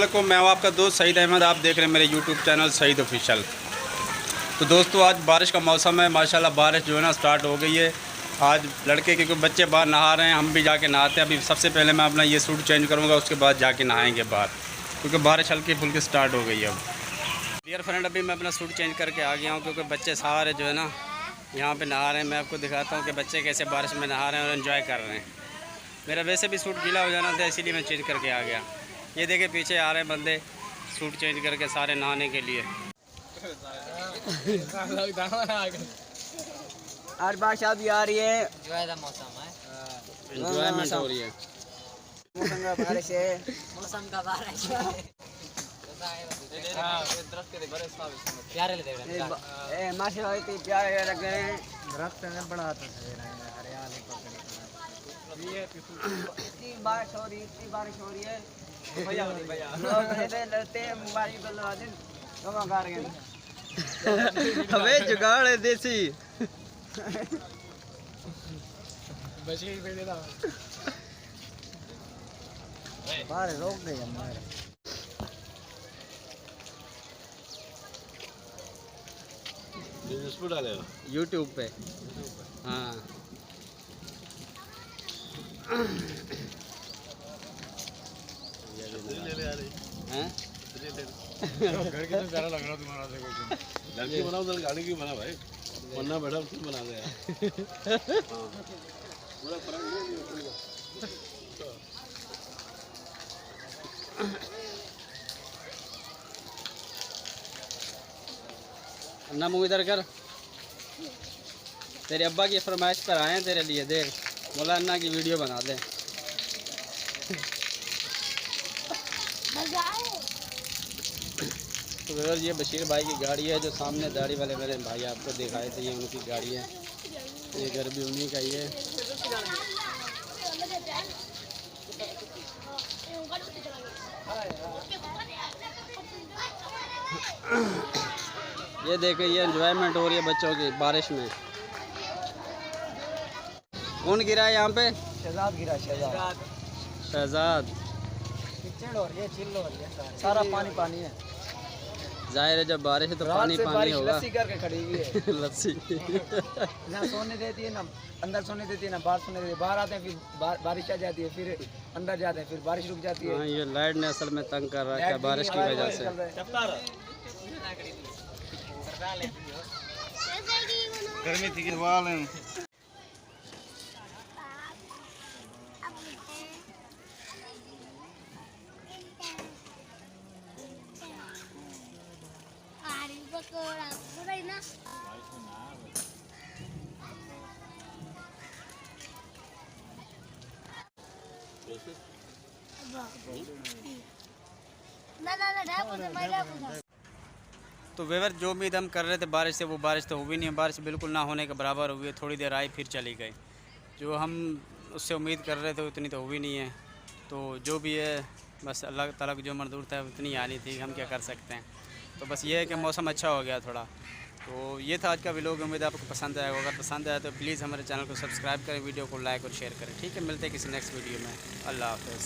अस्सलामुअलैकुम, मैं हूं आपका दोस्त सईद अहमद। आप देख रहे हैं मेरे यूट्यूब चैनल सईद ऑफिशियल। तो दोस्तों आज बारिश का मौसम है, माशाल्लाह बारिश जो है ना स्टार्ट हो गई है। आज लड़के क्योंकि बच्चे बाहर नहा रहे हैं, हम भी जाके नहाते हैं। अभी सबसे पहले मैं अपना ये सूट चेंज करूँगा, उसके बाद जाके नहाएंगे बाहर, क्योंकि बारिश हल्की फुल्की स्टार्ट हो गई है अब। डियर फ्रेंड, अभी मैं अपना सूट चेंज करके आ गया हूँ, क्योंकि बच्चे सारे जो है ना यहाँ पर नहा रहे हैं। मैं आपको दिखाता हूँ कि बच्चे कैसे बारिश में नहा रहे हैं और इन्जॉय कर रहे हैं। मेरा वैसे भी सूट गीला हो जाना था, इसीलिए मैं चेंज करके आ गया। ये देखे पीछे आ रहे हैं बंदे सूट चेंज करके सारे नहाने के लिए। आज बारिश भी आ रही है, मौसम है, एंजॉयमेंट हो रही है। मौसम का बारिश है, मौसम का बारिश है। प्यारे लग रहे हैं। माशाल्लाह इतने प्यारे लग रहे हैं। दरख्त में बड़ा हरियाली इतनी बारिश हो रही है, इतनी बारिश हो रही है। लोग लड़ते हैं मोबाइल को लगा दिन लोग गा रहे हैं। हमें जुगाड़ है देसी। बाहर रोक गए हमारे। बिजनेस पे डालेगा यूट्यूब पे। हाँ हैं? घर की तो प्यारा लग रहा तुम्हारा से कुछ लड़की बनाओ तो गाड़ी की बना भाई, वरना बैठा उसको बना दे यार। पूरा फर्क नहीं है। अन्ना मुँह इधर कर। तेरे अब्बा की फरमाइश पर आए हैं तेरे लिए। देख बोला अन्ना की वीडियो बना दे। तो व्यूअर ये बशीर भाई की गाड़ी है, जो सामने दाढ़ी वाले मेरे भाई आपको दिखाए थे, ये उनकी गाड़ी है। ये घर भी उन्हीं का ही है। ये देखो ये एंजॉयमेंट हो रही है बच्चों की बारिश में। कौन गिरा है यहाँ पे? शहजाद गिरा, शहजाद। शहजाद। चिल्ल हो रही है, चिल्ल हो रही है, सारा पानी पानी है। जाहिर है जब बारिश है तो पानी पानी होगा। लस्सी करके खड़ी हुई है। लस्सी ना सोने देती है, ना अंदर सोने देती है, ना बाहर सोने देती है। बाहर आते हैं फिर बारिश आ जाती है, फिर अंदर जाते हैं, फिर बारिश रुक जाती है। हाँ, ये लाइट ने असल में तंग कर रहा है बारिश की वजह से। गर्मी थी कि वाल हैं। तो वेवर जो उम्मीद हम कर रहे थे बारिश से, वो बारिश तो हुई नहीं है। बारिश बिल्कुल ना होने के बराबर हुई है। थोड़ी देर आई फिर चली गई। जो हम उससे उम्मीद कर रहे थे उतनी तो हुई नहीं है। तो जो भी है बस अल्लाह ताला की जो मंजूर था उतनी आनी थी, हम क्या कर सकते हैं। तो बस ये है कि मौसम अच्छा हो गया थोड़ा। तो ये था आज का व्लॉग। उम्मीद आपको पसंद आएगा। अगर पसंद आया तो प्लीज़ हमारे चैनल को सब्सक्राइब करें, वीडियो को लाइक और शेयर करें। ठीक है, मिलते हैं किसी नेक्स्ट वीडियो में। अल्लाह हाफ़िज़।